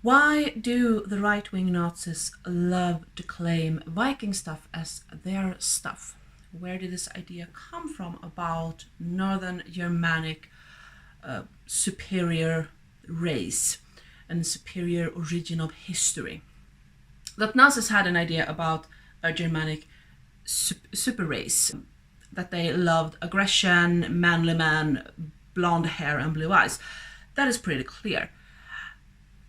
Why do the right-wing Nazis love to claim Viking stuff as their stuff? Where did this idea come from about Northern Germanic superior race and superior origin of history? That Nazis had an idea about a Germanic super race, that they loved aggression, manly man, blonde hair and blue eyes. That is pretty clear.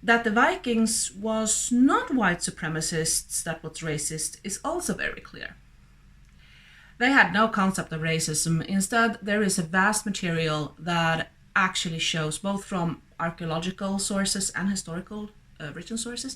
That the Vikings was not white supremacists, that was racist, is also very clear. They had no concept of racism. Instead, there is a vast material that actually shows, both from archaeological sources and historical written sources,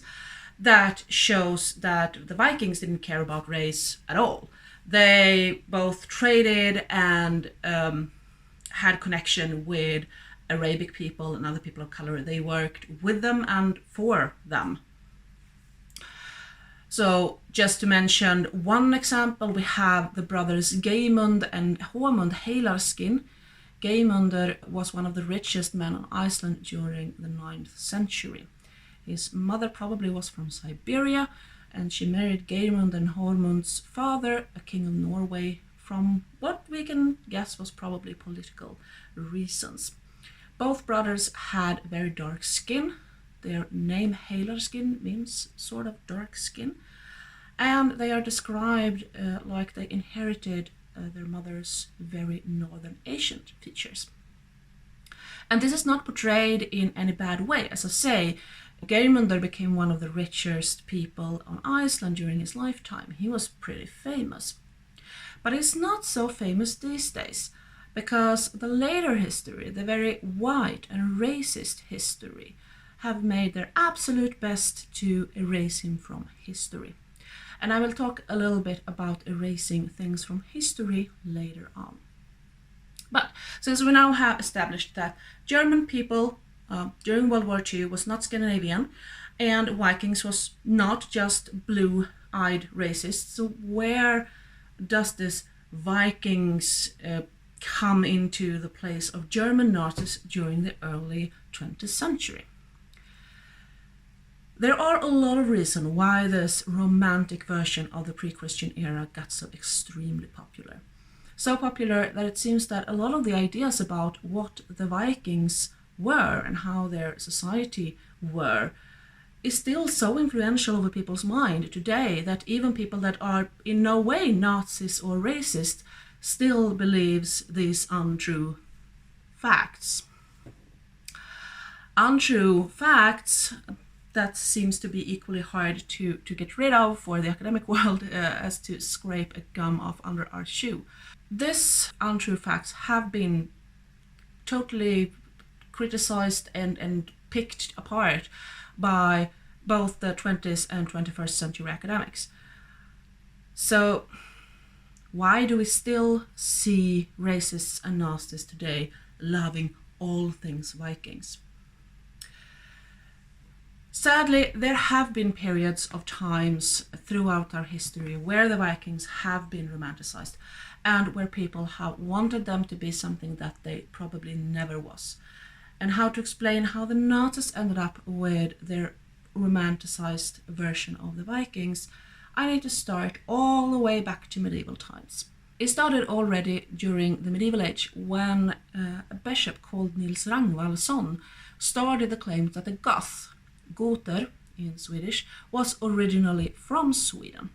that shows that the Vikings didn't care about race at all. They both traded and had connection with Arabic people and other people of color. They worked with them and for them. So just to mention one example, we have the brothers Geirmund and Håmund Heilarskin. Geirmundur was one of the richest men on Iceland during the 9th century. His mother probably was from Siberia, and she married Geirmund and Håmund's father, a king of Norway, from what we can guess was probably political reasons. Both brothers had very dark skin. Their name Heilarskin means sort of dark skin. And they are described like they inherited their mother's very Northern Asian features. And this is not portrayed in any bad way. As I say, Geirmundur became one of the richest people on Iceland during his lifetime. He was pretty famous. But he's not so famous these days, because the later history, the very white and racist history, have made their absolute best to erase him from history. And I will talk a little bit about erasing things from history later on. But since we now have established that German people during World War II was not Scandinavian, and Vikings was not just blue-eyed racists, so where does this Vikings come into the place of German Nazis during the early 20th century? There are a lot of reasons why this romantic version of the pre-Christian era got so extremely popular. So popular that it seems that a lot of the ideas about what the Vikings were and how their society were is still so influential over people's mind today that even people that are in no way Nazis or racist still believes these untrue facts. Untrue facts that seems to be equally hard to get rid of for the academic world as to scrape a gum off under our shoe. These untrue facts have been totally criticized and picked apart by both the 20th and 21st century academics. So why do we still see racists and Nazis today loving all things Vikings? Sadly, there have been periods of times throughout our history where the Vikings have been romanticized and where people have wanted them to be something that they probably never was. And how to explain how the Nazis ended up with their romanticized version of the Vikings, I need to start all the way back to medieval times. It started already during the medieval age when a bishop called Nils Ragnvaldsson started the claim that the Goth, Goter in Swedish, was originally from Sweden.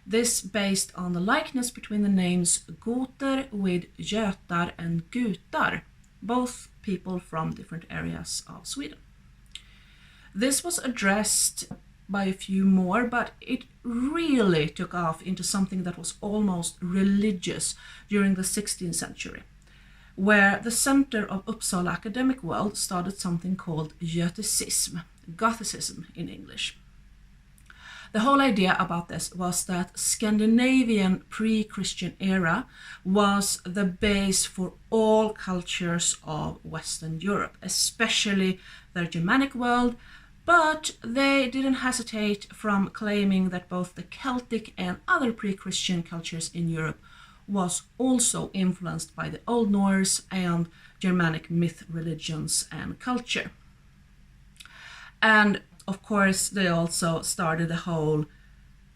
This based on the likeness between the names Goter with Götar and Gutar, both people from different areas of Sweden. This was addressed by a few more, but it really took off into something that was almost religious during the 16th century, where the center of Uppsala academic world started something called Göticism, Gothicism in English. The whole idea about this was that Scandinavian pre-Christian era was the base for all cultures of Western Europe, especially the Germanic world, but they didn't hesitate from claiming that both the Celtic and other pre-Christian cultures in Europe was also influenced by the Old Norse and Germanic myth religions and culture. And Of course, they also started the whole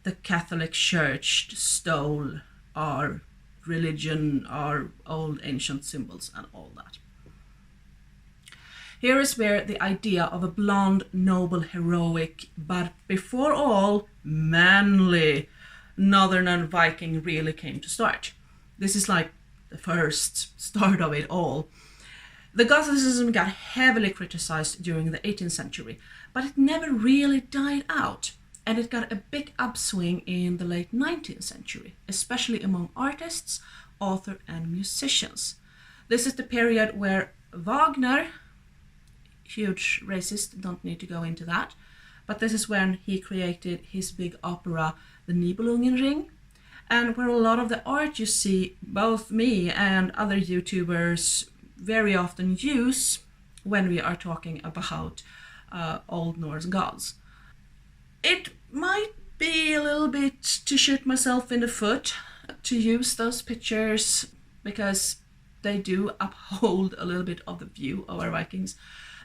the Catholic Church stole our religion, our old ancient symbols, and all that. Here is where the idea of a blonde, noble, heroic, but before all, manly northern Viking really came to start. This is like the first start of it all. The Gothicism got heavily criticized during the 18th century, but it never really died out, and it got a big upswing in the late 19th century, especially among artists, authors, and musicians. This is the period where Wagner, huge racist, don't need to go into that, but this is when he created his big opera, The Nibelungenring, and where a lot of the art you see both me and other YouTubers very often use when we are talking about Old Norse gods. It might be a little bit to shoot myself in the foot to use those pictures because they do uphold a little bit of the view of our Vikings.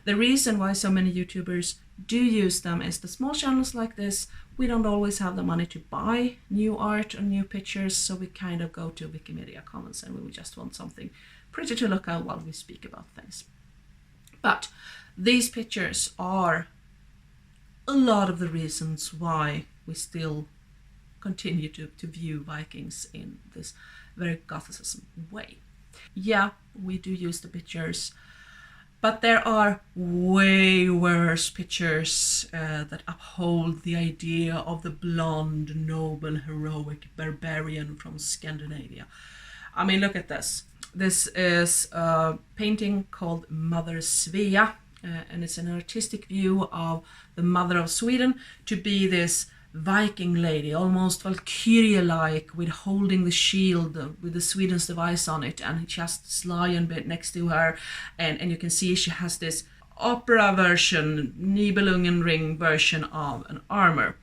The reason why so many YouTubers do use them is the small channels like this, we don't always have the money to buy new art or new pictures, so we kind of go to Wikimedia Commons and we just want something pretty to look at while we speak about things. But these pictures are a lot of the reasons why we still continue to view Vikings in this very Gothicism way. Yeah, we do use the pictures, but there are way worse pictures that uphold the idea of the blonde, noble, heroic barbarian from Scandinavia. I mean, look at this. This is a painting called Mother Svea, and it's an artistic view of the mother of Sweden to be this Viking lady, almost Valkyria-like, with holding the shield with the Sweden's device on it, and just this lion bit next to her, and you can see she has this opera version, Nibelungenring version of an armor.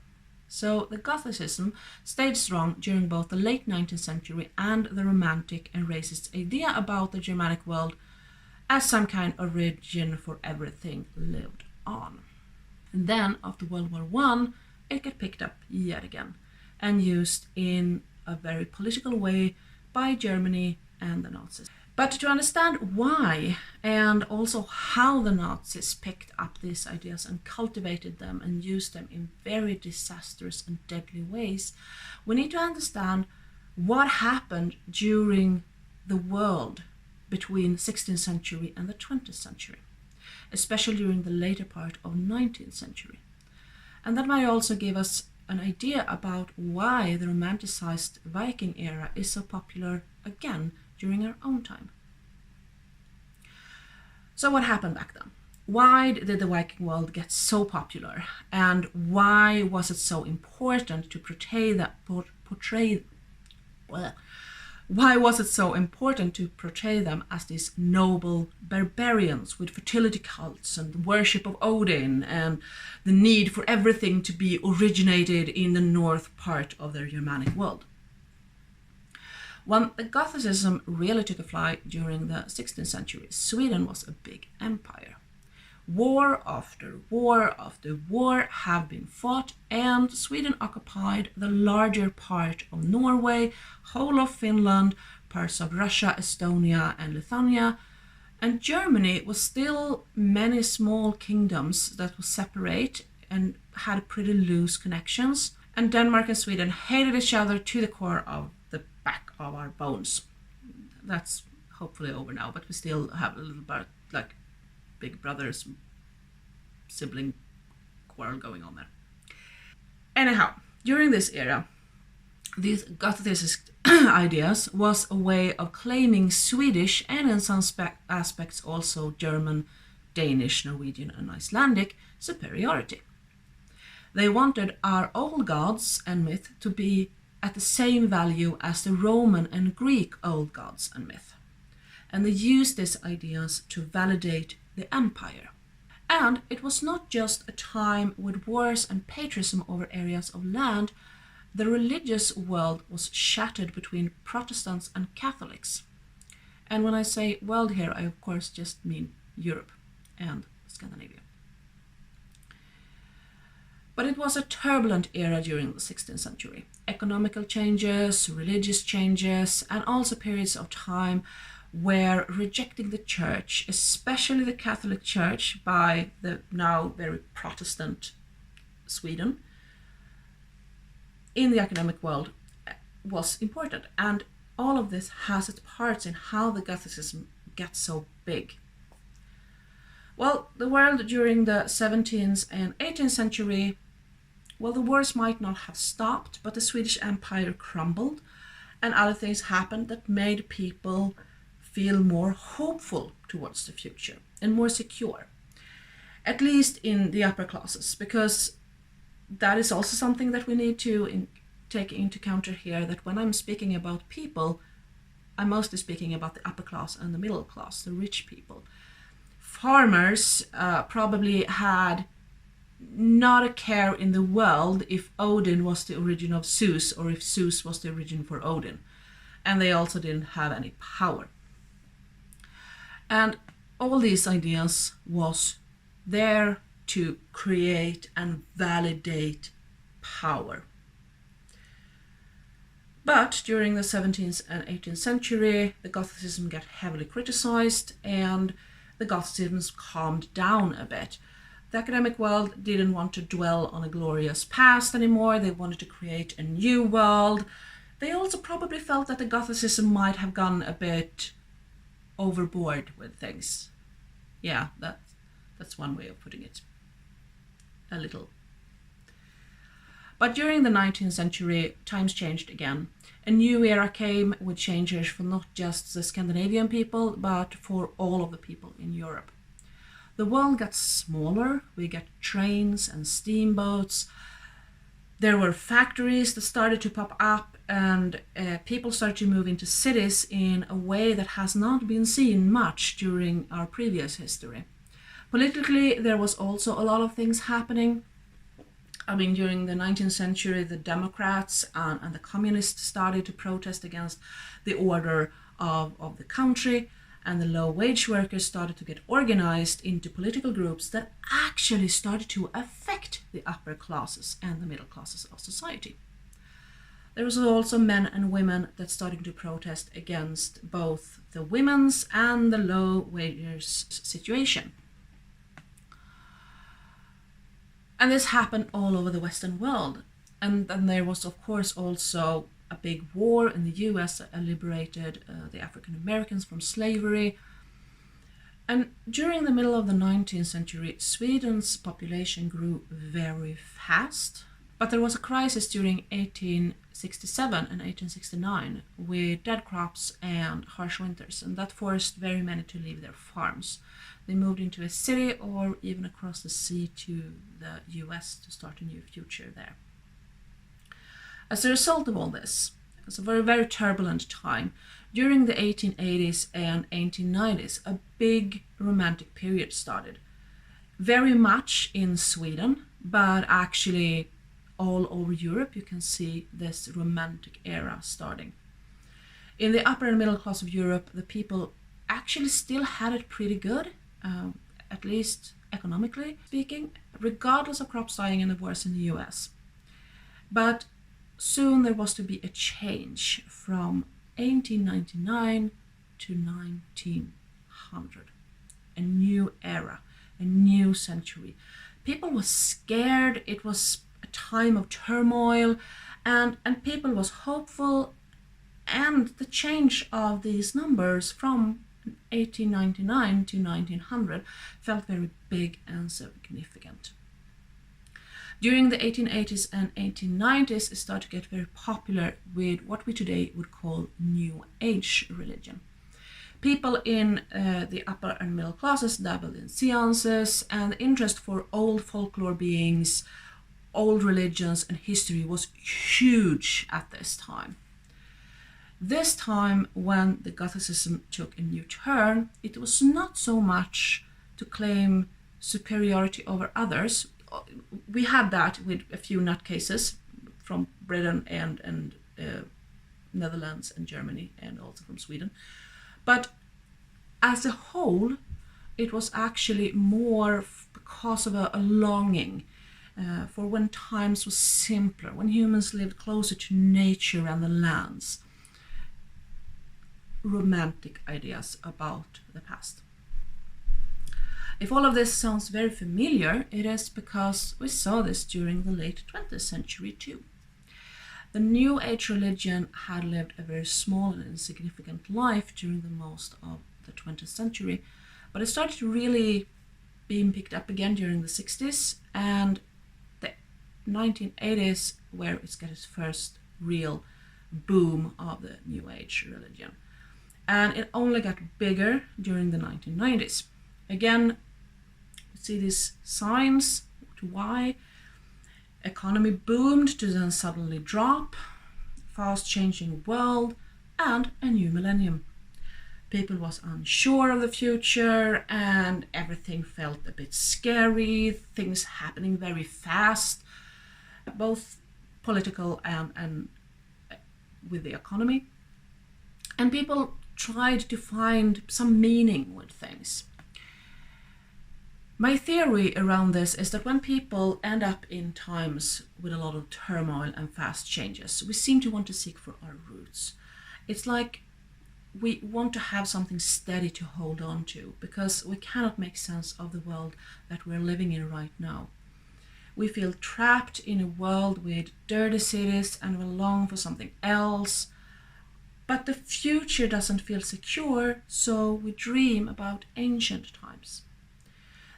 So the Gothicism stayed strong during both the late 19th century and the Romantic and racist idea about the Germanic world as some kind of origin for everything lived on. And then, after World War I, it got picked up yet again and used in a very political way by Germany and the Nazis. But to understand why and also how the Nazis picked up these ideas and cultivated them and used them in very disastrous and deadly ways, we need to understand what happened during the world between 16th century and the 20th century, especially during the later part of 19th century. And that might also give us an idea about why the romanticized Viking era is so popular again during our own time. So what happened back then? Why did the Viking world get so popular? And why was it so important to why was it so important to portray them as these noble barbarians with fertility cults and worship of Odin and the need for everything to be originated in the north part of their Germanic world? When the Gothicism really took a flight during the 16th century, Sweden was a big empire. War after war after war have been fought, and Sweden occupied the larger part of Norway, whole of Finland, parts of Russia, Estonia and Lithuania, and Germany was still many small kingdoms that were separate and had pretty loose connections, and Denmark and Sweden hated each other to the core of the back of our bones. That's hopefully over now, but we still have a little bit like big brothers sibling quarrel going on there. Anyhow, during this era, these Gothicist ideas was a way of claiming Swedish and in some aspects also German, Danish, Norwegian and Icelandic superiority. They wanted our old gods and myth to be at the same value as the Roman and Greek old gods and myth. And they used these ideas to validate the empire. And it was not just a time with wars and patriotism over areas of land. The religious world was shattered between Protestants and Catholics. And when I say world here, I of course just mean Europe and Scandinavia. But it was a turbulent era during the 16th century. Economical changes, religious changes, and also periods of time where rejecting the church, especially the Catholic Church, by the now very Protestant Sweden, in the academic world was important. And all of this has its parts in how the Gothicism gets so big. Well, the world during the 17th and 18th century, well, the wars might not have stopped, but the Swedish Empire crumbled, and other things happened that made people feel more hopeful towards the future and more secure, at least in the upper classes, because that is also something that we need to take into account here, that when I'm speaking about people, I'm mostly speaking about the upper class and the middle class, the rich people. Farmers probably had not a care in the world if Odin was the origin of Zeus or if Zeus was the origin for Odin. And they also didn't have any power. And all these ideas was there to create and validate power. But during the 17th and 18th century, the Gothicism got heavily criticized and the Goticism calmed down a bit. The academic world didn't want to dwell on a glorious past anymore. They wanted to create a new world. They also probably felt that the Gothicism might have gone a bit overboard with things. Yeah, that's one way of putting it. A little. But during the 19th century, times changed again. A new era came with changes for not just the Scandinavian people, but for all of the people in Europe. The world got smaller, we got trains and steamboats. There were factories that started to pop up, and people started to move into cities in a way that has not been seen much during our previous history. Politically, there was also a lot of things happening. I mean, during the 19th century, the Democrats and the Communists started to protest against the order of the country, and the low-wage workers started to get organized into political groups that actually started to affect the upper classes and the middle classes of society. There was also men and women that started to protest against both the women's and the low-wagers situation. And this happened all over the Western world. And then there was, of course, also a big war in the US that liberated the African Americans from slavery. And during the middle of the 19th century, Sweden's population grew very fast. But there was a crisis during 1867 and 1869 with dead crops and harsh winters, and that forced very many to leave their farms. They moved into a city or even across the sea to the US to start a new future there. As a result of all this, it was a very, very turbulent time. During the 1880s and 1890s, a big romantic period started. Very much in Sweden, but actually all over Europe you can see this romantic era starting. In the upper and middle class of Europe, the people actually still had it pretty good, at least economically speaking, regardless of crops dying and the wars in the US. But soon there was to be a change from 1899 to 1900. A new era, a new century. People were scared, it was a time of turmoil, and people was hopeful, and the change of these numbers from 1899 to 1900 felt very big and significant. During the 1880s and 1890s, it started to get very popular with what we today would call New Age religion. People in the upper and middle classes dabbled in seances, and the interest for old folklore beings, old religions and history was huge at this time. This time, when the Gothicism took a new turn, it was not so much to claim superiority over others. We had that with a few nutcases from Britain and Netherlands and Germany, and also from Sweden. But as a whole, it was actually more because of a longing for when times were simpler, when humans lived closer to nature and the lands. Romantic ideas about the past. If all of this sounds very familiar, it is because we saw this during the late 20th century too. The New Age religion had lived a very small and insignificant life during the most of the 20th century, but it started really being picked up again during the 60s and the 1980s, where it got its first real boom of the New Age religion. And it only got bigger during the 1990s. Again, you see these signs to why. Economy boomed to then suddenly drop, fast changing world, and a new millennium. People was unsure of the future and everything felt a bit scary, things happening very fast, both political and with the economy. And people tried to find some meaning with things. My theory around this is that when people end up in times with a lot of turmoil and fast changes, we seem to want to seek for our roots. It's like we want to have something steady to hold on to because we cannot make sense of the world that we're living in right now. We feel trapped in a world with dirty cities and we long for something else. But the future doesn't feel secure, so we dream about ancient times.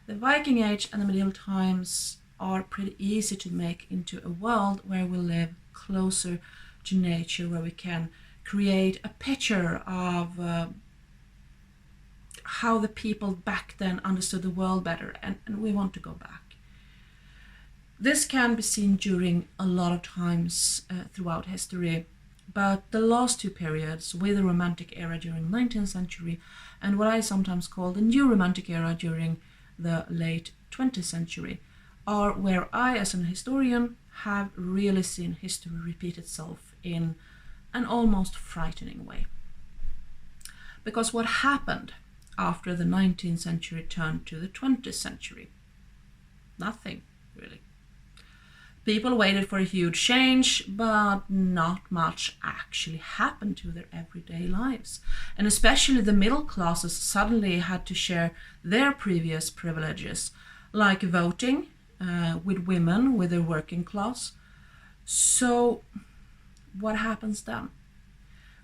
The Viking Age and the medieval times are pretty easy to make into a world where we live closer to nature, where we can create a picture of how the people back then understood the world better, and we want to go back. This can be seen during a lot of times throughout history, but the last two periods, with the Romantic era during the 19th century and what I sometimes call the New Romantic era during the late 20th century, are where I, as an historian, have really seen history repeat itself in an almost frightening way. Because what happened after the 19th century turned to the 20th century? Nothing, really. People waited for a huge change, but not much actually happened to their everyday lives. And especially the middle classes suddenly had to share their previous privileges, like voting with women, with the working class. So what happens then?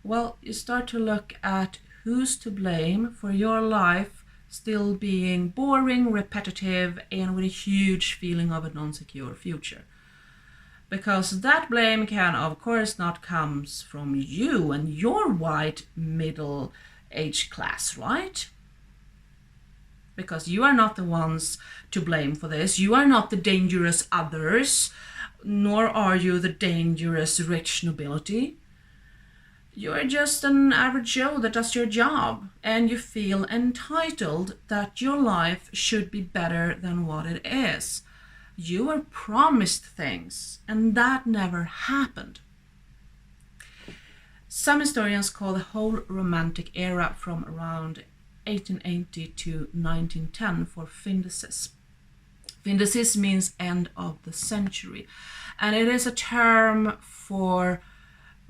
Well, you start to look at who's to blame for your life still being boring, repetitive, and with a huge feeling of a non-secure future. Because that blame can, of course, not come from you and your white middle-aged class, right? Because you are not the ones to blame for this. You are not the dangerous others, nor are you the dangerous rich nobility. You are just an average Joe that does your job, and you feel entitled that your life should be better than what it is. You were promised things, and that never happened. Some historians call the whole Romantic era from around 1880 to 1910 for Findecism. Findecism means end of the century, and it is a term for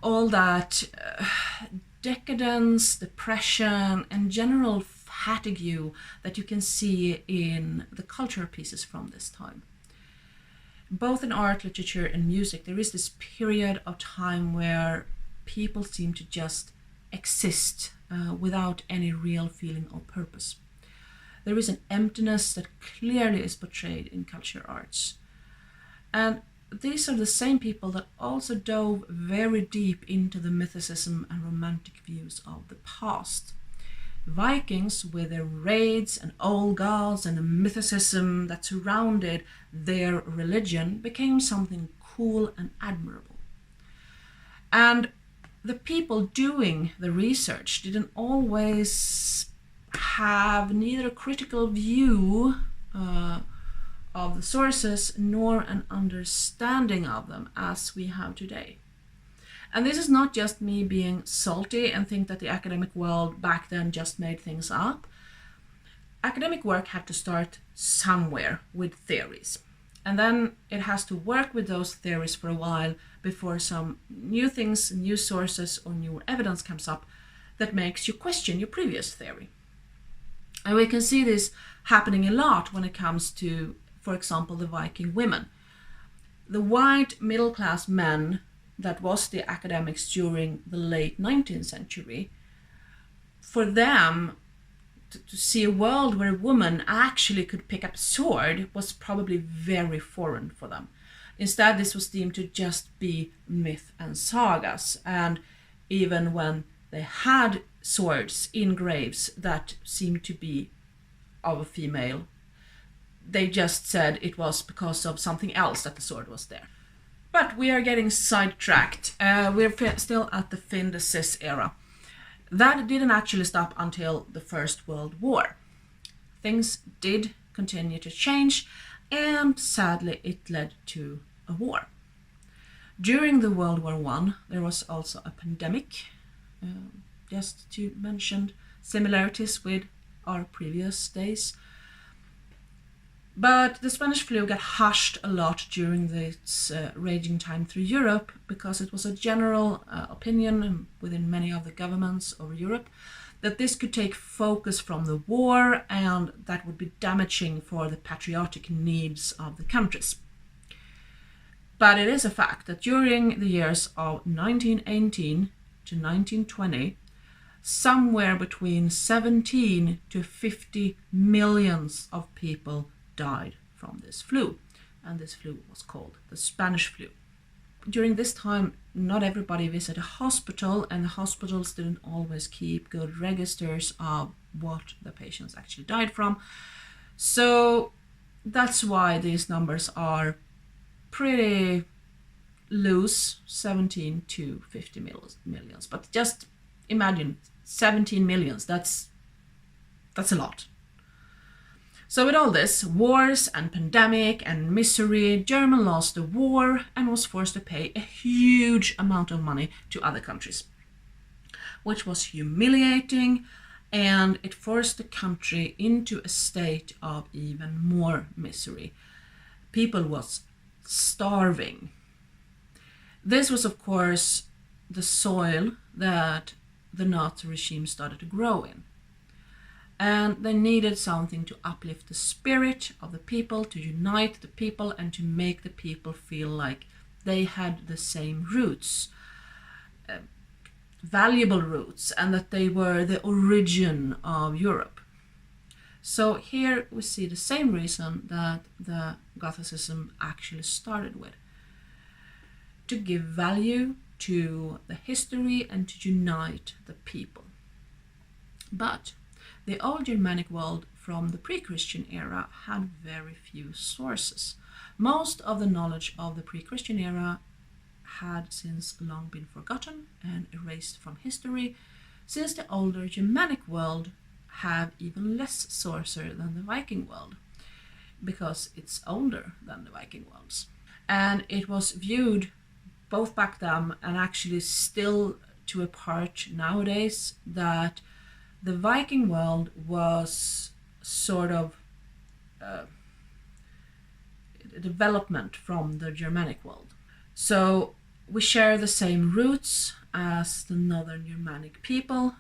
all that decadence, depression, and general fatigue that you can see in the cultural pieces from this time. Both in art, literature, and music, there is this period of time where people seem to just exist without any real feeling or purpose. There is an emptiness that clearly is portrayed in culture arts. And these are the same people that also dove very deep into the mythicism and romantic views of the past. Vikings, with their raids and old gods and the mythicism that surrounded their religion, became something cool and admirable. And the people doing the research didn't always have neither a critical view of the sources nor an understanding of them as we have today. And this is not just me being salty and think that the academic world back then just made things up. Academic work had to start somewhere with theories. And then it has to work with those theories for a while before some new things, new sources, or new evidence comes up that makes you question your previous theory. And we can see this happening a lot when it comes to, for example, the Viking women. The white middle-class men that was the academics during the late 19th century, for them to see a world where a woman actually could pick up a sword was probably very foreign for them. Instead, this was deemed to just be myth and sagas, and even when they had swords in graves that seemed to be of a female, they just said it was because of something else that the sword was there. But we are getting sidetracked. We're still at the fin de Cis era. That didn't actually stop until the First World War. Things did continue to change, and sadly it led to a war. During the World War I, there was also a pandemic, just to mention similarities with our previous days. But the Spanish flu got hushed a lot during its raging time through Europe because it was a general opinion within many of the governments of Europe that this could take focus from the war and that would be damaging for the patriotic needs of the countries. But it is a fact that during the years of 1918 to 1920, somewhere between 17 to 50 millions of people died from this flu, and this flu was called the Spanish flu. During this time, not everybody visited a hospital, and the hospitals didn't always keep good registers of what the patients actually died from. So that's why these numbers are pretty loose, 17 to 50 millions. But just imagine 17 millions, that's a lot. So with all this, wars and pandemic and misery, Germany lost the war and was forced to pay a huge amount of money to other countries, which was humiliating, and it forced the country into a state of even more misery. People was starving. This was, of course, the soil that the Nazi regime started to grow in. And they needed something to uplift the spirit of the people, to unite the people, and to make the people feel like they had the same roots, valuable roots, and that they were the origin of Europe. So here we see the same reason that the Gothicism actually started with: to give value to the history and to unite the people. But the old Germanic world from the pre-Christian era had very few sources. Most of the knowledge of the pre-Christian era had since long been forgotten and erased from history, since the older Germanic world had even less sources than the Viking world, because it's older than the Viking worlds. And it was viewed both back then and actually still to a part nowadays that the Viking world was sort of a development from the Germanic world. So we share the same roots as the northern Germanic people.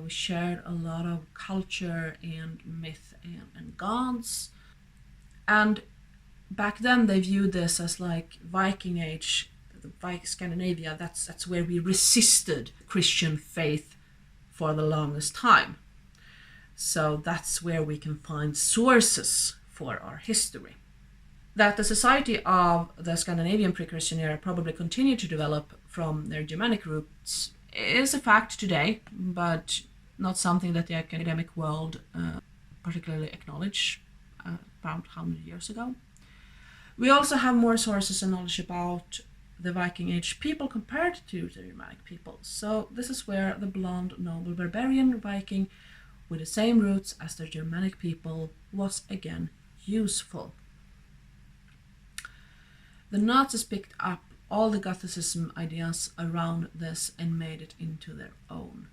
We shared a lot of culture and myth and gods. And back then they viewed this as like Viking Age, the Scandinavia, that's where we resisted Christian faith for the longest time. So that's where we can find sources for our history. That the society of the Scandinavian pre-Christian era probably continued to develop from their Germanic roots is a fact today, but not something that the academic world particularly acknowledged about 100 years ago. We also have more sources and knowledge about the Viking Age people compared to the Germanic people. So this is where the blonde noble barbarian Viking with the same roots as the Germanic people was again useful. The Nazis picked up all the Gothicism ideas around this and made it into their own.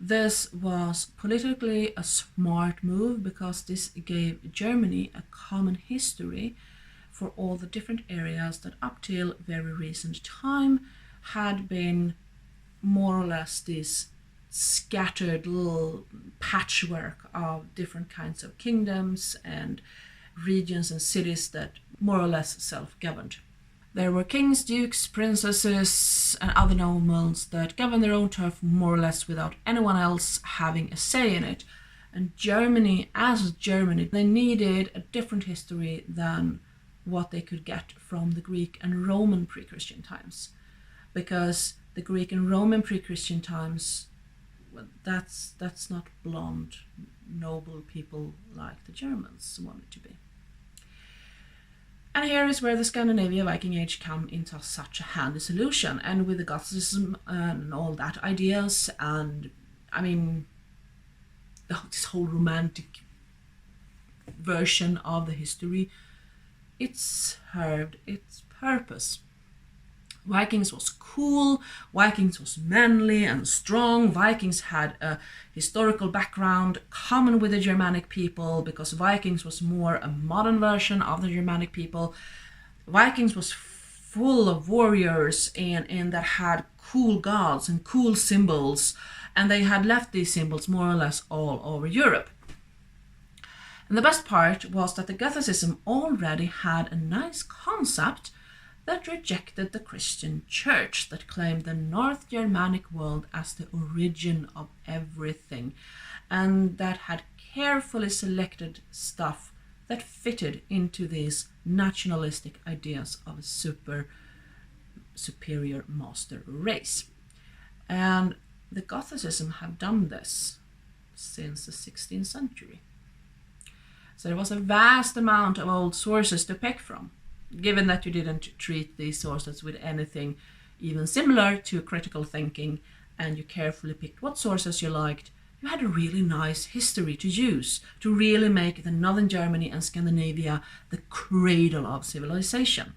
This was politically a smart move because this gave Germany a common history for all the different areas that up till very recent time had been more or less this scattered little patchwork of different kinds of kingdoms and regions and cities that more or less self-governed. There were kings, dukes, princesses, and other nobles that governed their own turf more or less without anyone else having a say in it. And Germany, as Germany, they needed a different history than what they could get from the Greek and Roman pre-Christian times. Because the Greek and Roman pre-Christian times, well, that's not blonde, noble people like the Germans wanted to be. And here is where the Scandinavian Viking Age come into such a handy solution. And with the Goticism and all that ideas, and I mean, this whole romantic version of the history, it served its purpose. Vikings was cool, Vikings was manly and strong, Vikings had a historical background common with the Germanic people because Vikings was more a modern version of the Germanic people. Vikings was full of warriors and that had cool gods and cool symbols, and they had left these symbols more or less all over Europe. And the best part was that the Göticism already had a nice concept that rejected the Christian church, that claimed the North Germanic world as the origin of everything, and that had carefully selected stuff that fitted into these nationalistic ideas of a superior master race. And the Gothicism have done this since the 16th century. So there was a vast amount of old sources to pick from. Given that you didn't treat these sources with anything even similar to critical thinking, and you carefully picked what sources you liked, you had a really nice history to use to really make the Northern Germany and Scandinavia the cradle of civilization.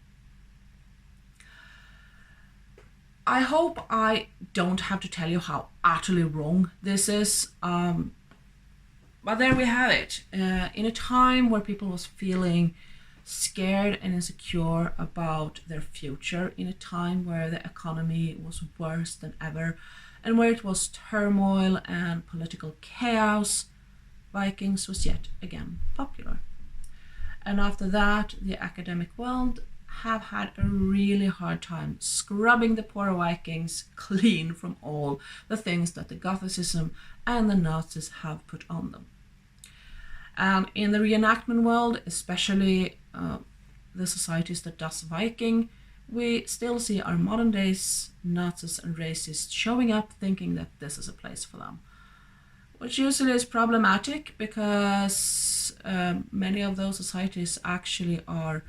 I hope I don't have to tell you how utterly wrong this is, but there we have it. In a time where people was feeling scared and insecure about their future, in a time where the economy was worse than ever and where it was turmoil and political chaos, Vikings was yet again popular. And after that, the academic world have had a really hard time scrubbing the poor Vikings clean from all the things that the Gothicism and the Nazis have put on them. And in the reenactment world, especially the societies that does Viking, we still see our modern days Nazis and racists showing up thinking that this is a place for them, which usually is problematic because many of those societies actually are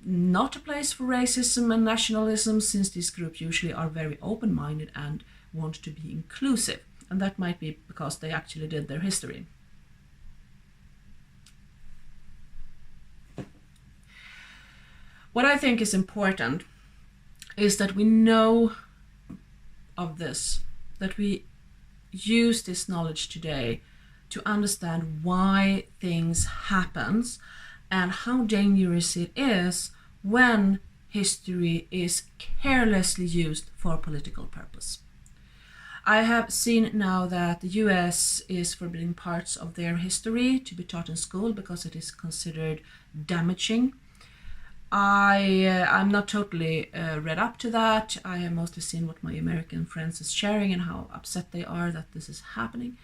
not a place for racism and nationalism, since these groups usually are very open-minded and want to be inclusive, and that might be because they actually did their history. What I think is important is that we know of this, that we use this knowledge today to understand why things happen and how dangerous it is when history is carelessly used for political purpose. I have seen now that the US is forbidding parts of their history to be taught in school because it is considered damaging. I'm not totally read up to that. I have mostly seen what my American friends is sharing and how upset they are that this is happening.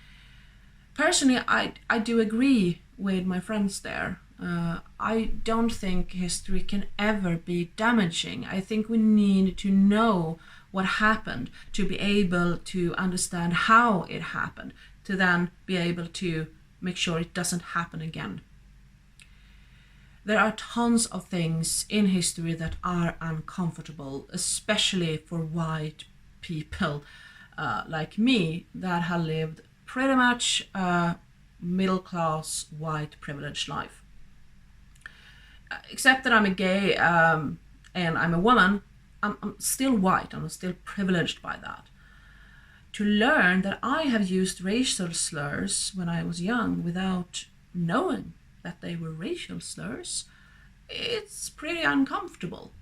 Personally, I do agree with my friends there. I don't think history can ever be damaging. I think we need to know what happened to be able to understand how it happened, to then be able to make sure it doesn't happen again. There are tons of things in history that are uncomfortable, especially for white people like me that have lived pretty much a middle-class, white, privileged life. Except that I'm a gay and I'm a woman, I'm still white, I'm still privileged by that. To learn that I have used racial slurs when I was young without knowing that they were racial slurs it's pretty uncomfortable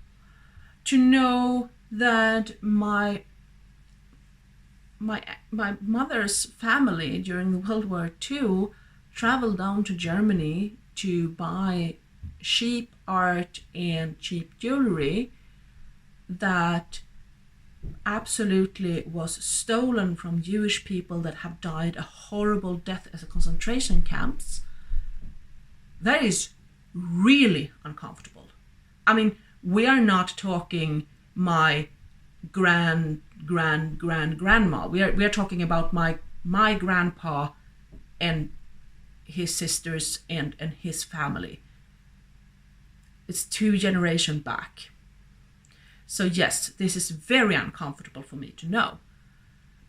to know that my mother's family during World War II traveled down to Germany to buy cheap art and cheap jewelry that absolutely was stolen from Jewish people that have died a horrible death as a concentration camps. That is really uncomfortable. I mean, we are not talking my grandma. We are talking about my grandpa and his sisters and his family. It's 2 generations back. So yes, this is very uncomfortable for me to know.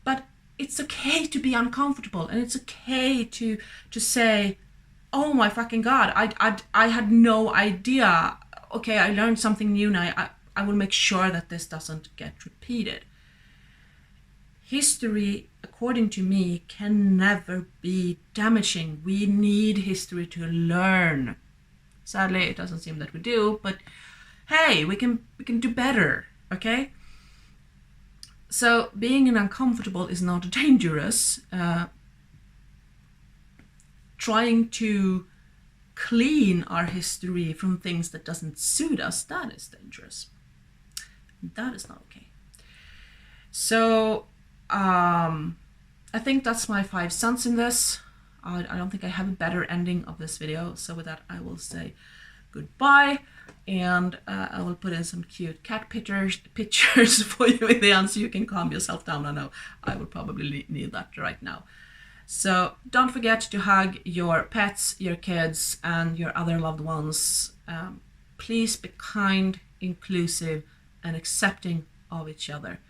But it's okay to be uncomfortable, and it's okay to say, oh my fucking God, I had no idea. Okay, I learned something new now. I will make sure that this doesn't get repeated. History, according to me, can never be damaging. We need history to learn. Sadly, it doesn't seem that we do, but hey, we can do better, okay? So being uncomfortable is not dangerous. Trying to clean our history from things that doesn't suit us, that is dangerous. That is not okay. So I think that's my 5 cents in this. I don't think I have a better ending of this video. So with that, I will say goodbye, and I will put in some cute cat pictures for you in the end so you can calm yourself down. I know I will probably need that right now. So don't forget to hug your pets, your kids, and your other loved ones. Please be kind, inclusive, and accepting of each other.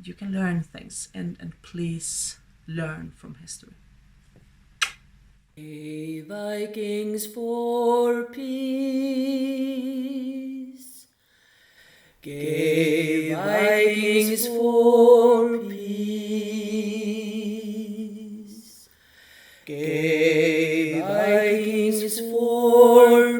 You can learn things, and please learn from history. Gay Vikings for peace. Gay Vikings for peace. Gay Vikings for